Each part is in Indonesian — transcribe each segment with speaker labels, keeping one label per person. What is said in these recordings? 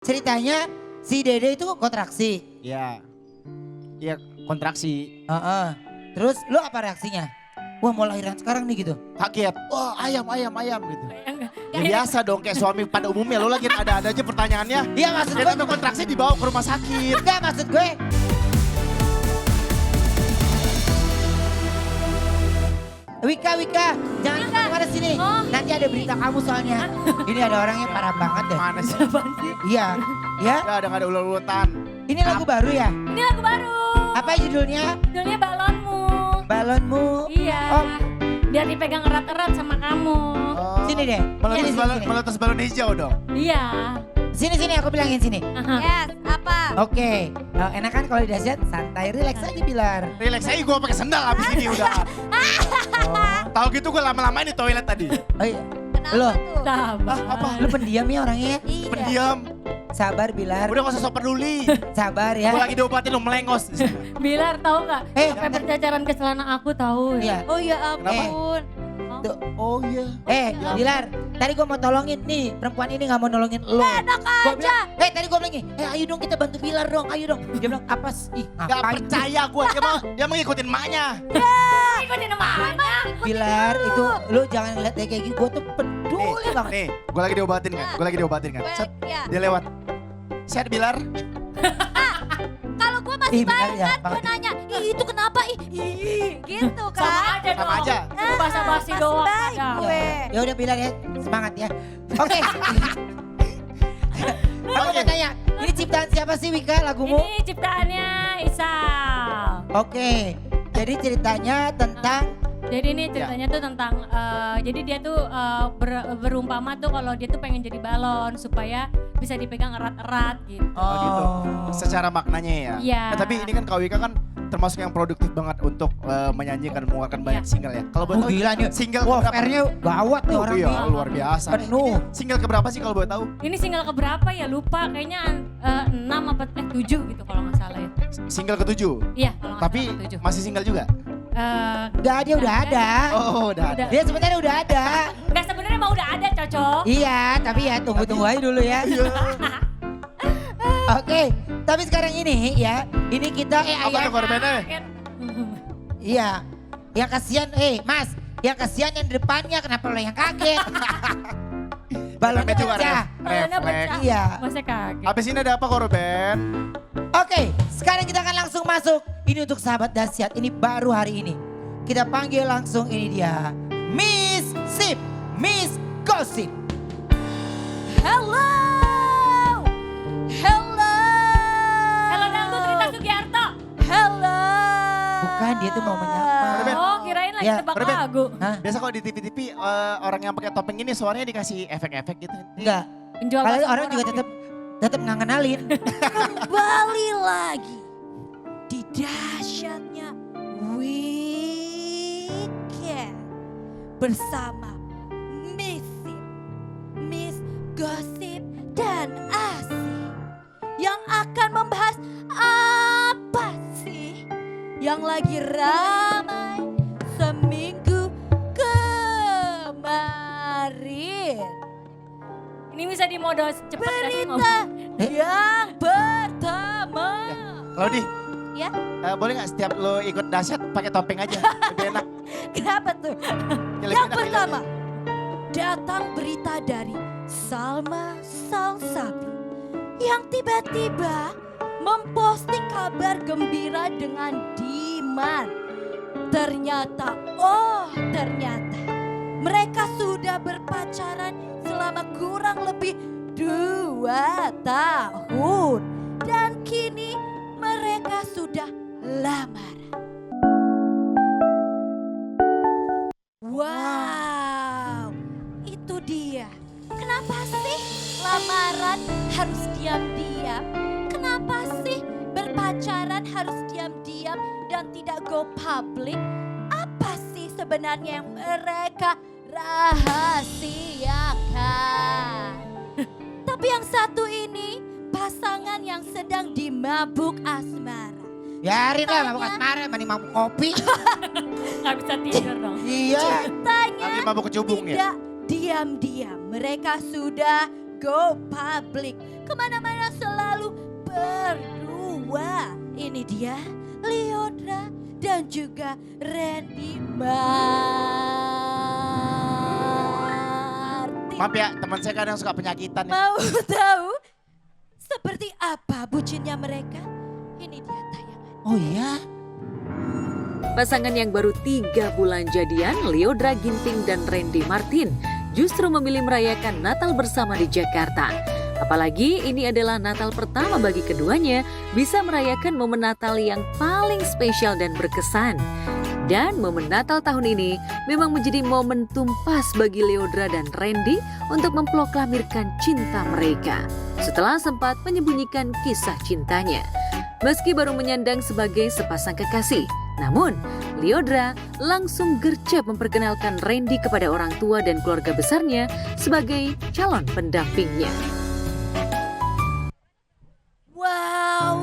Speaker 1: Ceritanya si Dede itu kontraksi.
Speaker 2: Iya. Iya kontraksi.
Speaker 1: Heeh. Terus lu apa reaksinya? Wah mau lahiran sekarang nih gitu.
Speaker 2: Kaget. Wah ayam gitu.
Speaker 3: Enggak.
Speaker 2: Ya biasa dong kayak suami pada umumnya. Lo lagi ada aja pertanyaannya.
Speaker 1: Iya maksud
Speaker 2: Dia
Speaker 1: gue.
Speaker 2: datang kontraksi dibawa ke rumah sakit.
Speaker 1: Enggak maksud gue. Wika, jangan kemana sini.
Speaker 3: Oh.
Speaker 1: Nanti ada berita kamu soalnya. Ini ada orangnya parah banget deh.
Speaker 2: Mana sih?
Speaker 1: Iya, ya.
Speaker 2: Udah ada ulut-ulutan.
Speaker 1: Ini lagu baru ya?
Speaker 3: Ini lagu baru.
Speaker 1: Apa judulnya?
Speaker 3: Judulnya Balonmu.
Speaker 1: Balonmu.
Speaker 3: Iya.
Speaker 1: Oh.
Speaker 3: Biar dipegang erat-erat sama kamu.
Speaker 2: Oh,
Speaker 1: Sini deh.
Speaker 2: meletus balon hijau dong.
Speaker 3: Iya.
Speaker 1: Sini aku bilangin sini.
Speaker 3: Aha.
Speaker 4: Yes, apa?
Speaker 1: Oke, enak kan kalau di dahsyat santai, relax aja Bilar.
Speaker 2: Relax aja gue pakai sendal abis ini udah. Tahu gitu gue lama-lama di toilet tadi.
Speaker 1: Oh iya,
Speaker 4: Kenapa
Speaker 1: Loh.
Speaker 4: tuh?
Speaker 3: Sabar.
Speaker 2: Apa?
Speaker 1: lu pendiam ya orangnya ya?
Speaker 4: Iya.
Speaker 2: Pendiam.
Speaker 1: Sabar Bilar,
Speaker 2: Udah gak usah sok peduli.
Speaker 1: sabar ya.
Speaker 2: Gue lagi diobatin lu melengos.
Speaker 3: Bilar tahu nggak?
Speaker 1: Eh,
Speaker 3: Sampai bercacaran ke celana aku tahu ya.
Speaker 1: Iya.
Speaker 4: Oh ya ampun.
Speaker 1: Tuh.
Speaker 2: Oh iya.
Speaker 1: Bilar, tadi gue mau tolongin nih, perempuan ini gak mau nolongin lo.
Speaker 4: Enak
Speaker 1: Gua
Speaker 4: aja.
Speaker 1: bilang, tadi gue bilang gini, ayo dong kita bantu Bilar dong, ayo dong. Dia bilang, apa sih? Ih,
Speaker 2: Gak
Speaker 1: ngapain?
Speaker 2: percaya gue, dia mau ngikutin maknya.
Speaker 3: Ikutin namanya.
Speaker 1: Bilar, itu lu jangan lihat kayak gini, gue tuh peduli banget.
Speaker 2: Nih, gue lagi diobatin kan, Set,
Speaker 4: Ya.
Speaker 2: dia lewat. Sehat Bilar.
Speaker 4: Kalau gue masih
Speaker 1: Ih, benar
Speaker 4: baik
Speaker 1: ya,
Speaker 4: kan, gue
Speaker 1: banget.
Speaker 4: nanya, ih itu kenapa ih, gitu
Speaker 3: Sama
Speaker 4: kan.
Speaker 3: aja
Speaker 2: Sama
Speaker 3: dong.
Speaker 2: aja.
Speaker 3: Basa-basi
Speaker 4: Masih
Speaker 3: doang
Speaker 4: baik
Speaker 3: ada.
Speaker 4: gue.
Speaker 1: Ya udah Bilar ya, semangat ya. Oke. Aku mau tanya, ini ciptaan siapa sih Wika lagumu?
Speaker 3: Ini ciptaannya Isal.
Speaker 1: Oke, jadi ceritanya tentang
Speaker 3: Jadi ini ceritanya tuh tentang, jadi dia tuh berumpama tuh kalau dia tuh pengen jadi balon supaya bisa dipegang erat-erat gitu.
Speaker 2: Oh gitu. Secara maknanya ya.
Speaker 3: Iya.
Speaker 2: Nah, tapi ini kan Kak Wika kan termasuk yang produktif banget untuk menyanyikan, mengeluarkan banyak
Speaker 3: Iya.
Speaker 2: single ya. Kalau boleh
Speaker 1: Oh
Speaker 2: tahu
Speaker 1: gila nih,
Speaker 2: single
Speaker 1: wah
Speaker 2: keberapa?
Speaker 1: fairnya gawat nih orang
Speaker 2: Iya,
Speaker 1: nih.
Speaker 2: luar biasa.
Speaker 1: Penuh.
Speaker 2: Single keberapa sih kalau boleh tahu?
Speaker 3: Ini single keberapa ya lupa, kayaknya 6 apa 7 gitu kalau nggak salah ya.
Speaker 2: Single ketujuh.
Speaker 3: Iya kalau nggak
Speaker 2: Tapi
Speaker 3: salah 7.
Speaker 2: masih single juga?
Speaker 1: Enggak, dia udah ada.
Speaker 2: Oh, udah ada.
Speaker 1: Dia sebenarnya udah ada.
Speaker 3: Enggak sebenarnya mah udah ada cocok.
Speaker 1: Iya, tapi ya tunggu aja dulu ya.
Speaker 2: Iya.
Speaker 1: Oke, tapi sekarang ini ya, ini kita
Speaker 2: Apa tuh korbannya?
Speaker 1: iya. Yang kasihan, Mas, yang kasihan yang di depannya kenapa lo yang kaget? Balonnya
Speaker 2: Refleks juga,
Speaker 1: pecah.
Speaker 3: Balonnya
Speaker 2: refleks.
Speaker 3: pecah.
Speaker 1: Iya.
Speaker 3: Masa kaget.
Speaker 2: Habis ini ada apa korban?
Speaker 1: Oke, sekarang kita akan langsung masuk. Ini untuk sahabat dahsyat, ini baru hari ini. Kita panggil langsung, ini dia. Miss Sip, Miss Gossip.
Speaker 4: Hello. Hello.
Speaker 3: Halo Dangdut Rita Sugiarto.
Speaker 4: Hello.
Speaker 1: Bukan, dia tuh mau menyapa.
Speaker 2: Korban.
Speaker 3: Oh kirain lagi
Speaker 1: Ya,
Speaker 3: tebak
Speaker 2: Korban.
Speaker 3: lagu.
Speaker 1: Hah?
Speaker 2: Biasa kalau di TV-TV orang yang pakai topeng ini suaranya dikasih efek-efek gitu.
Speaker 1: Enggak.
Speaker 3: Penjual
Speaker 1: Kalian
Speaker 3: bakso
Speaker 1: orang juga tetap nggak ngenalin.
Speaker 4: Kembali lagi di dahsyatnya weekend bersama Miss Sip, Miss Gossip dan Asik yang akan membahas apa sih yang lagi ramai seminggu kemarin.
Speaker 3: Ini bisa di mode cepet gak sih ngomong?
Speaker 4: Berita yang pertama.
Speaker 2: Kalau di,
Speaker 4: Ya,
Speaker 2: boleh nggak setiap lo ikut dahsyat pakai topeng aja? Lebih enak.
Speaker 4: kenapa tuh?
Speaker 2: Ya, lebih
Speaker 4: Yang
Speaker 2: enak
Speaker 4: pertama,
Speaker 2: nilainya.
Speaker 4: datang berita dari Salma Salsabi yang tiba-tiba memposting kabar gembira dengan Diman. Ternyata mereka sudah berpacaran selama kurang lebih 2 tahun. Dan kini mereka sudah lamaran. Wow, itu dia. Kenapa sih lamaran harus diam-diam? Kenapa sih berpacaran harus diam-diam dan tidak go public? Apa sih sebenarnya yang mereka rahasiakan? Tapi yang satu ini pasangan yang sedang dimabuk asmara.
Speaker 1: Biarin lah mabuk asmara, mending mabuk kopi.
Speaker 3: Gak bisa tidur dong.
Speaker 1: Iya.
Speaker 4: Ceritanya
Speaker 2: Lagi mabuk kecubung ya?
Speaker 4: tidak diam-diam. Mereka sudah go public. kemana-mana selalu berdua. Ini dia Lyodra dan juga Randy Martin.
Speaker 2: Maaf ya, teman saya kadang suka penyakitan ya.
Speaker 4: Mau tahu seperti apa bucinnya mereka? Ini dia tayangan.
Speaker 1: Oh iya?
Speaker 5: Pasangan yang baru 3 bulan jadian, Lyodra Ginting dan Randy Martin, justru memilih merayakan Natal bersama di Jakarta. Apalagi ini adalah Natal pertama bagi keduanya bisa merayakan momen Natal yang paling spesial dan berkesan. Dan momen Natal tahun ini memang menjadi momentum pas bagi Lyodra dan Randy untuk memproklamirkan cinta mereka setelah sempat menyembunyikan kisah cintanya. Meski baru menyandang sebagai sepasang kekasih, namun Lyodra langsung gercep memperkenalkan Randy kepada orang tua dan keluarga besarnya sebagai calon pendampingnya.
Speaker 4: Wow,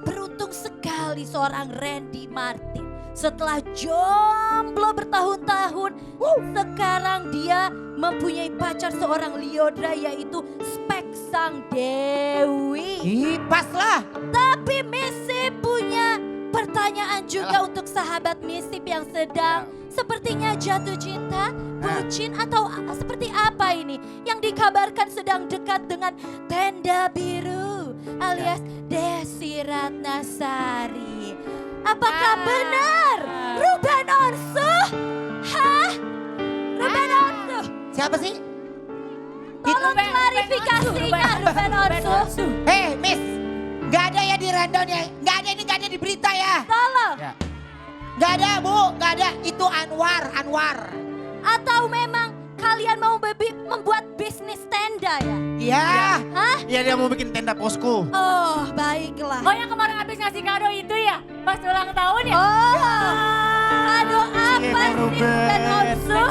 Speaker 4: beruntung sekali seorang Randy Martin. Setelah jomblo bertahun-tahun, sekarang dia mempunyai pacar seorang Lyodra yaitu Spek Sang Dewi.
Speaker 1: Ih, pas lah.
Speaker 4: Tapi Missy punya pertanyaan juga untuk sahabat Missy yang sedang sepertinya jatuh cinta, bucin atau seperti apa ini? Yang dikabarkan sedang dekat dengan Tenda Biru alias Desi Ratnasari. Apakah benar Ruben Onsu? Hah? Ruben Onsu?
Speaker 1: Siapa sih?
Speaker 4: Tolong klarifikasinya Ruben Onsu.
Speaker 1: Hei, Miss. Gak ada ya di rundown ya. Gak ada ini, gak ada di berita ya.
Speaker 4: Tolong.
Speaker 2: Ya.
Speaker 1: Gak ada Bu, gak ada. Itu Anwar.
Speaker 4: Atau memang kalian mau membuat bisnis tenda ya?
Speaker 1: Iya.
Speaker 4: Hah?
Speaker 2: Iya, dia mau bikin tenda posko.
Speaker 4: Oh, baiklah.
Speaker 3: Oh yang kemarin habis ngasih kado itu ya? Pas ulang tahun ya?
Speaker 4: Oh, kado apa
Speaker 2: Cie,
Speaker 4: sih
Speaker 2: Ruben.
Speaker 4: Ruben Onsu?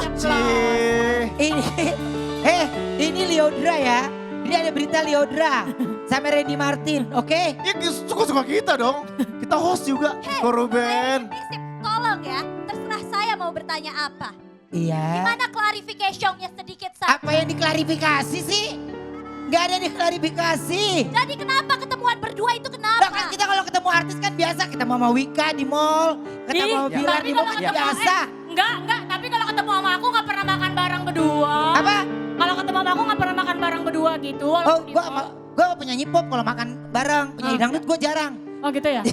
Speaker 1: Ini Lyodra ya. Ini ada berita Lyodra sama Randy Martin, oke?
Speaker 2: Ya suka-suka kita dong. Kita host juga. Ko Ruben.
Speaker 4: Prisip, tolong ya, terserah saya mau bertanya apa.
Speaker 1: Iya.
Speaker 4: Gimana klarifikasinya sedikit saja?
Speaker 1: Apa yang diklarifikasi sih? Gak ada yang diklarifikasi.
Speaker 4: Jadi kenapa ketemuan berdua itu
Speaker 1: Lah kan
Speaker 4: kenapa?
Speaker 1: kita kalau ketemu artis kan biasa. Kita sama Wika di mall. Ketemu sama
Speaker 3: Ih,
Speaker 1: Bilar
Speaker 3: tapi
Speaker 1: di mall
Speaker 3: kalau
Speaker 1: kan
Speaker 3: ketemu-
Speaker 1: biasa.
Speaker 3: Enggak. Tapi kalau ketemu sama aku gak pernah makan bareng berdua.
Speaker 1: Apa?
Speaker 3: Kalau ketemu sama aku gak pernah makan bareng berdua gitu.
Speaker 1: Oh,
Speaker 3: walaupun di
Speaker 1: gue
Speaker 3: mall.
Speaker 1: penyanyi pop kalau makan bareng. Penyanyi dangdut gue jarang.
Speaker 3: Oh gitu ya?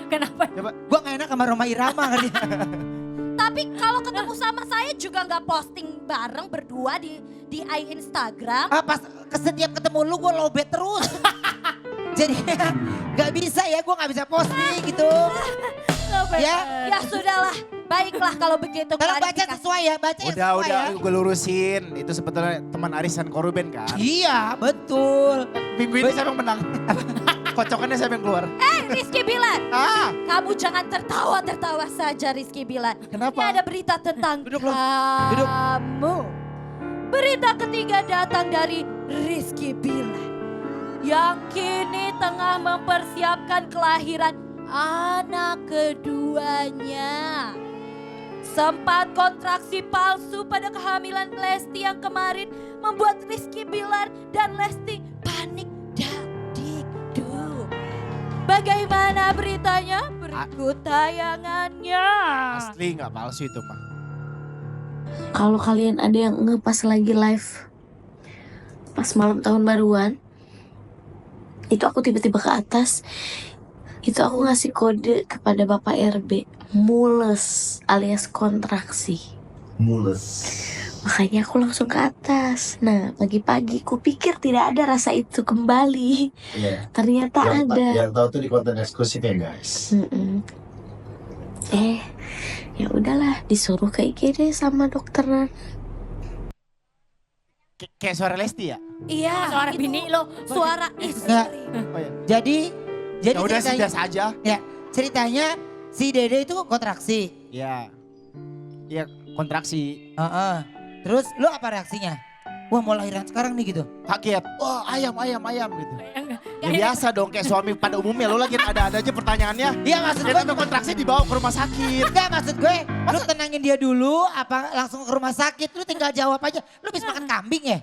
Speaker 3: Kenapa?
Speaker 1: Gue gak enak sama Roma Irama kali.
Speaker 4: Tapi kalau ketemu sama saya juga nggak posting bareng berdua di Instagram.
Speaker 1: Pas setiap ketemu lu gue lobet terus. Jadi gak bisa ya, gue gak bisa posting gitu. Ya.
Speaker 4: Ya sudahlah, baiklah kalau begitu.
Speaker 1: Kalau baca
Speaker 4: klarifikasi.
Speaker 1: sesuai ya, baca yang
Speaker 2: Udah,
Speaker 1: sesuai ya.
Speaker 2: gue lurusin. Itu sebetulnya teman arisan Ko Ruben kan.
Speaker 1: Iya, betul.
Speaker 2: Minggu ini siapa yang menang? Kocokannya siapa yang keluar?
Speaker 4: Rizky Bilar,
Speaker 2: Ah,
Speaker 4: kamu jangan tertawa saja Rizky Bilar.
Speaker 2: Kenapa?
Speaker 4: Ini ada berita tentang
Speaker 1: Duduk lu, duduk.
Speaker 4: kamu. Berita ketiga datang dari Rizky Bilar yang kini tengah mempersiapkan kelahiran anak keduanya. Sempat kontraksi palsu pada kehamilan Lesti yang kemarin membuat Rizky Bilar dan Lesti panik dakdikduk. Bagaimana beritanya? Berikut tayangannya.
Speaker 2: asli nggak palsu itu mah.
Speaker 6: Kalau kalian ada yang pas lagi live pas malam tahun baruan, itu aku tiba-tiba ke atas, itu aku ngasih kode kepada Bapak RB, mules alias kontraksi.
Speaker 7: Mules.
Speaker 6: Makanya aku langsung ke atas. Nah, pagi-pagi ku pikir tidak ada rasa itu kembali.
Speaker 7: Iya.
Speaker 6: Ternyata ada.
Speaker 7: Yang tahu tuh di konten eksklusif ya guys.
Speaker 6: Mm-mm. Ya udahlah, disuruh ke IGD sama dokter.
Speaker 2: Kayak suara Lesti ya?
Speaker 4: Iya,
Speaker 3: Suara
Speaker 4: itu
Speaker 3: bini lo.
Speaker 4: Suara
Speaker 1: Nggak.
Speaker 4: istri.
Speaker 2: Oh ya.
Speaker 1: Jadi
Speaker 2: Ya udah sih
Speaker 1: ceritanya,
Speaker 2: biasa aja.
Speaker 1: ya, ceritanya si Dede itu kontraksi.
Speaker 2: Ya. Ya kontraksi.
Speaker 1: Heeh. Terus lu apa reaksinya? Wah mau lahiran sekarang nih gitu.
Speaker 2: Kaget. Wah ayam gitu. Ya biasa dong kayak suami pada umumnya. Lo lagi ada aja pertanyaannya.
Speaker 1: Iya maksud
Speaker 2: Dia
Speaker 1: gue
Speaker 2: sampai kontraksi dibawa ke rumah sakit.
Speaker 1: enggak, maksud gue lu tenangin dia dulu apa langsung ke rumah sakit, lu tinggal jawab aja. Lu bisa makan kambing ya?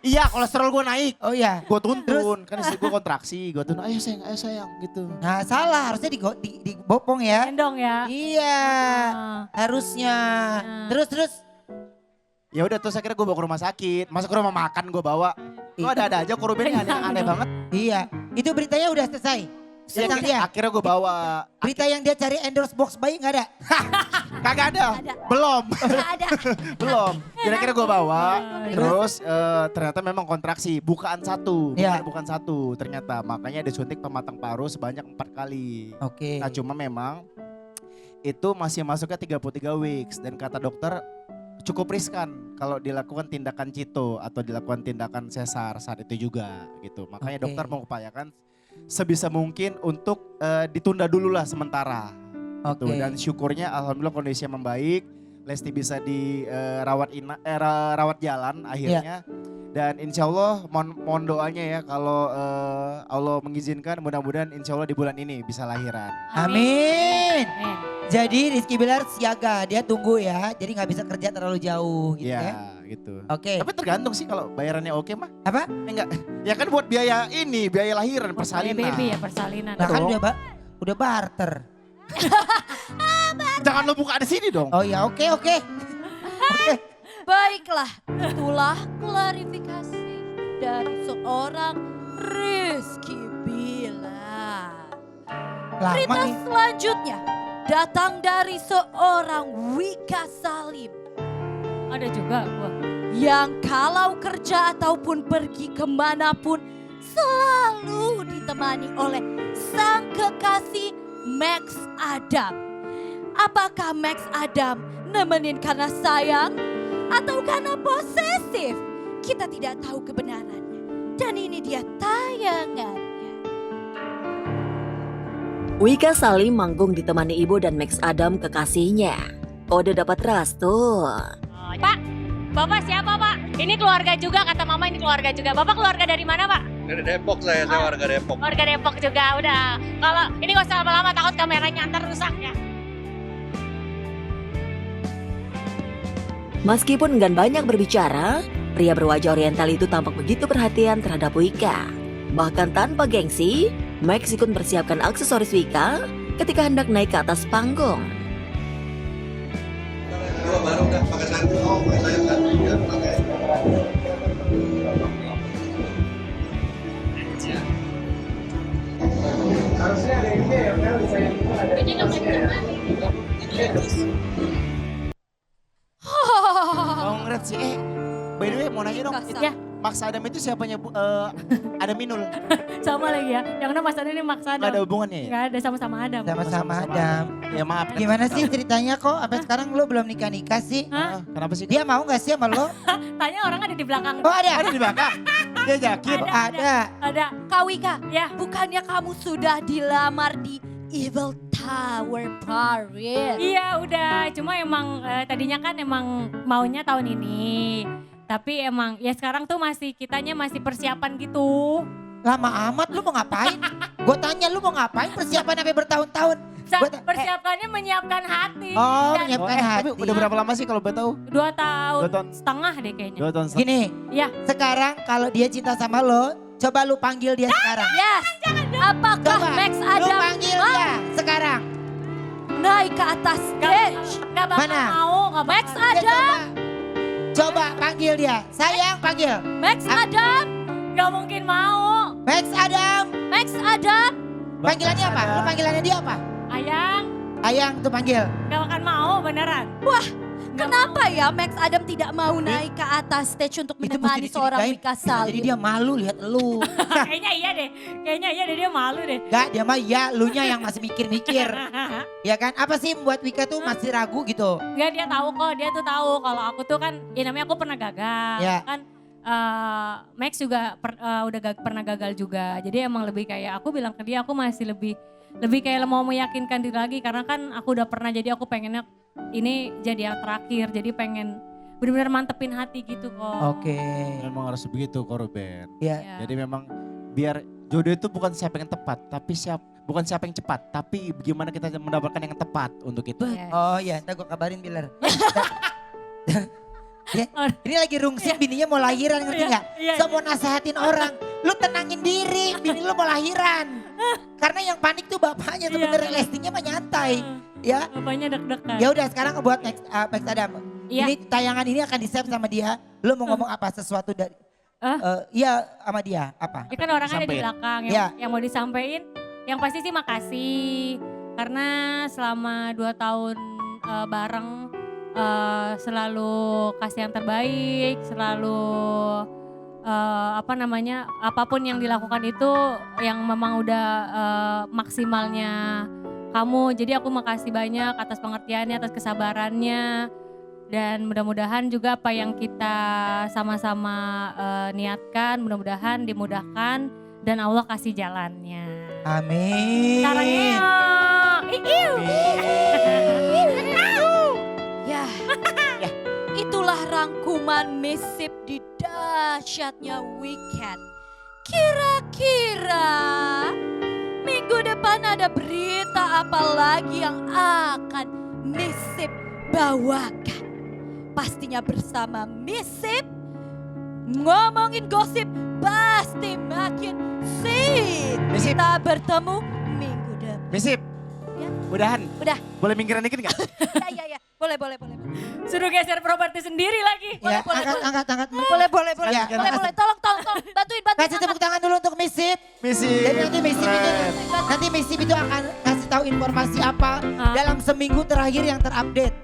Speaker 2: Iya kolesterol gue naik.
Speaker 1: Oh iya.
Speaker 2: Gue tuntun, kan istri gue kontraksi. Gue tuntun, ayo sayang gitu.
Speaker 1: Nah salah, harusnya dibopong ya.
Speaker 3: Gendong ya.
Speaker 1: Iya, harusnya. Terus.
Speaker 2: Ya udah terus akhirnya gue bawa ke rumah sakit. Masa ke rumah makan gue bawa. Lo ada aja korbannya aneh banget.
Speaker 1: Iya, itu beritanya udah selesai.
Speaker 2: Iya,
Speaker 1: Tentang dia.
Speaker 2: akhirnya gue bawa.
Speaker 1: Berita yang dia cari endorse box bayi nggak ada?
Speaker 2: Kagak ada.
Speaker 4: Ada.
Speaker 2: Belum.
Speaker 4: Nggak ada.
Speaker 2: Belum. Jadi akhirnya gue bawa. Terus ternyata memang kontraksi. Bukaan satu.
Speaker 1: Iya.
Speaker 2: Bukan satu ternyata. Makanya disuntik pematang paru sebanyak 4 kali.
Speaker 1: Oke.
Speaker 2: Nah cuma memang itu masih masuknya 33 weeks. Dan kata dokter cukup riskan kalau dilakukan tindakan cito atau dilakukan tindakan sesar saat itu juga gitu. Makanya
Speaker 1: Oke.
Speaker 2: dokter mengupayakan sebisa mungkin untuk ditunda dulu lah sementara.
Speaker 1: Oke.
Speaker 2: Tuh, dan syukurnya alhamdulillah kondisinya membaik. Lesti bisa rawat jalan akhirnya. Dan insya Allah mohon doanya ya kalau Allah mengizinkan mudah-mudahan insya Allah di bulan ini bisa lahiran.
Speaker 1: Amin.
Speaker 3: Amin.
Speaker 1: Jadi Rizky Bilar siaga, dia tunggu ya. Jadi nggak bisa kerja terlalu jauh gitu ya.
Speaker 2: Iya gitu.
Speaker 1: Oke.
Speaker 2: Tapi tergantung sih kalau bayarannya oke mah.
Speaker 1: Apa?
Speaker 2: Enggak. Ya kan buat biaya ini, biaya lahiran, persalinan.
Speaker 3: Baby ya persalinan.
Speaker 1: Nah kan
Speaker 2: Dong.
Speaker 1: udah barter.
Speaker 2: Jangan lo buka di sini dong.
Speaker 1: Oh ya oke.
Speaker 4: Baiklah, itulah klarifikasi dari seorang Rizky Bilar.
Speaker 1: Lama
Speaker 4: Berita
Speaker 1: nih.
Speaker 4: selanjutnya datang dari seorang Wika Salim
Speaker 3: Ada juga gua.
Speaker 4: yang kalau kerja ataupun pergi kemanapun selalu ditemani oleh sang kekasih Max Adam. Apakah Max Adam nemenin karena sayang atau karena posesif? Kita tidak tahu kebenarannya. Dan ini dia tayangannya.
Speaker 8: Wika Salim manggung ditemani ibu dan Max Adam kekasihnya. Kode dapat restu.
Speaker 3: Pak, Bapak siapa Pak? Ini keluarga juga, kata Mama ini keluarga juga. Bapak keluarga dari mana Pak?
Speaker 9: Dari Depok saya warga Depok.
Speaker 3: Warga Depok juga, udah. Kalau ini gak usah lama-lama, takut kameranya ntar rusak ya.
Speaker 8: Meskipun enggan banyak berbicara, pria berwajah oriental itu tampak begitu perhatian terhadap Wika. Bahkan tanpa gengsi, Max ikut mempersiapkan aksesoris Wika ketika hendak naik ke atas panggung.
Speaker 9: Baru udah pakai satu. Oh, pakai sayur kan? Iya, pakai. Harusnya ada ini ya, Mel, saya
Speaker 2: Congrats sih. By the way mau nanya dong.
Speaker 4: Wika
Speaker 3: Ya.
Speaker 2: Max Adam itu siapanya Adam Minul?
Speaker 3: Sama lagi ya, yang mana Mas Adam ini Max Adam.
Speaker 2: Gak ada hubungannya ya?
Speaker 3: Nggak ada, sama-sama Adam.
Speaker 1: Sama-sama Adam.
Speaker 2: Ya maaf. kan.
Speaker 1: Gimana sih ceritanya kok sampai sekarang lu belum nikah sih?
Speaker 3: Hah?
Speaker 2: Kenapa sih?
Speaker 1: Dia mau gak sih sama lo?
Speaker 3: Tanya orang ada di belakang.
Speaker 1: Oh ada?
Speaker 2: Ada di belakang. Dia yakin.
Speaker 1: Ada.
Speaker 3: Ada.
Speaker 4: Kak Wika,
Speaker 3: Ya.
Speaker 4: bukannya kamu sudah dilamar di Evil Tower Paris?
Speaker 3: Iya udah, cuma emang tadinya kan emang maunya tahun ini. Tapi emang ya sekarang tuh kitanya masih persiapan gitu.
Speaker 1: Lama amat lu mau ngapain? Gue tanya lu mau ngapain persiapan sampai bertahun-tahun?
Speaker 3: Persiapannya menyiapkan hati.
Speaker 1: Oh
Speaker 3: Dan
Speaker 1: menyiapkan
Speaker 2: Tapi
Speaker 1: hati.
Speaker 2: udah berapa lama sih kalau boleh tahu?
Speaker 3: 2 tahun,
Speaker 2: 2 tahun.
Speaker 3: setengah deh kayaknya.
Speaker 2: 2 tahun.
Speaker 1: Gini,
Speaker 3: Ya.
Speaker 1: sekarang kalau dia cinta sama lo, coba lu panggil dia sekarang.
Speaker 4: Yes. Apakah
Speaker 1: Coba,
Speaker 4: Max
Speaker 1: lu
Speaker 4: Adam
Speaker 1: panggil dia sekarang.
Speaker 4: naik ke atas stage?
Speaker 3: Gak bakal
Speaker 1: Mana?
Speaker 3: mau, gak
Speaker 4: Max
Speaker 3: bakal.
Speaker 4: Adam,
Speaker 1: Coba panggil dia. Sayang panggil.
Speaker 4: Max Adam,
Speaker 3: Gak mungkin mau.
Speaker 1: Max Adam.
Speaker 4: Max Adam.
Speaker 1: Panggilannya apa? Lu panggilannya dia apa?
Speaker 3: Ayang,
Speaker 1: Ayang tuh panggil.
Speaker 3: gak bakal mau beneran.
Speaker 4: Wah,
Speaker 3: Gak
Speaker 4: kenapa ya Max Adam tidak mau naik ke atas stage untuk
Speaker 1: Itu
Speaker 4: menemani
Speaker 1: mesti
Speaker 4: seorang
Speaker 1: dicurigain.
Speaker 4: Wika Salim?
Speaker 1: Jadi dia malu lihat lu.
Speaker 3: Kayaknya iya deh. Kayaknya iya deh, dia malu deh.
Speaker 1: Gak, dia mah ya, lu nya yang masih mikir-mikir. Ya kan? Apa sih membuat Wika tuh masih ragu gitu?
Speaker 3: Enggak, dia tahu kok, dia tuh tahu kalau aku tuh kan, ya namanya aku pernah gagal.
Speaker 1: Ya.
Speaker 3: Kan Max juga pernah gagal juga. Jadi emang lebih kayak aku bilang ke dia, aku masih lebih kayak mau meyakinkan diri lagi karena kan aku udah pernah, jadi aku pengennya ini jadi yang terakhir. Jadi pengen benar-benar mantepin hati gitu kok.
Speaker 1: Oke.
Speaker 2: Memang harus begitu korban.
Speaker 1: Ya.
Speaker 3: Ya.
Speaker 2: Jadi memang biar Jodoh itu bukan siapa yang tepat, tapi bukan siapa yang cepat, tapi bagaimana kita mendapatkan yang tepat untuk itu.
Speaker 3: Yes.
Speaker 1: Oh iya, ntar gue kabarin Bilar. Ya, ini lagi rungsing bininya mau lahiran ngerti
Speaker 3: Iya,
Speaker 1: nggak?
Speaker 3: iya,
Speaker 1: So mau nasehatin orang, lu tenangin diri, bini lu mau lahiran. Karena yang panik tuh bapaknya
Speaker 3: Iya.
Speaker 1: sebenarnya Lestinya mah nyantai. Ya,
Speaker 3: Bapaknya deg-degan.
Speaker 1: ya udah sekarang buat Max Adam.
Speaker 3: Iya.
Speaker 1: Ini tayangan ini akan di-save sama dia. Lu mau ngomong apa sesuatu dari iya sama dia apa?
Speaker 3: Ya kan orang ada di
Speaker 2: Disampein.
Speaker 3: belakang
Speaker 1: Iya.
Speaker 3: yang mau disampaikan. Yang pasti sih makasih. Karena selama 2 tahun bareng selalu kasih yang terbaik, selalu apapun yang dilakukan itu yang memang udah maksimalnya kamu. Jadi aku makasih banyak atas pengertiannya, atas kesabarannya. Dan mudah-mudahan juga apa yang kita sama-sama niatkan, mudah-mudahan dimudahkan dan Allah kasih jalannya.
Speaker 1: Amin.
Speaker 3: Sarangnya,
Speaker 4: Ya, itulah rangkuman Misip di dahsyatnya weekend. Kira-kira minggu depan ada berita apa lagi yang akan Misip bawakan? Pastinya bersama Misip, ngomongin gosip pasti makin sip.
Speaker 2: Misip.
Speaker 4: Kita bertemu minggu depan.
Speaker 2: Misip,
Speaker 4: Ya.
Speaker 2: udahan.
Speaker 4: Udah.
Speaker 2: Boleh minggiran dikit nggak?
Speaker 4: Ya. Boleh.
Speaker 3: suruh geser properti sendiri lagi.
Speaker 1: Ya,
Speaker 4: boleh,
Speaker 1: angkat.
Speaker 4: Boleh.
Speaker 1: Ya,
Speaker 4: Boleh. Tolong. Bantuin.
Speaker 1: Kasih tepuk tangan dulu untuk Misip.
Speaker 2: Misip.
Speaker 1: Jadi nanti Misip itu akan kasih tahu informasi apa dalam seminggu terakhir yang terupdate.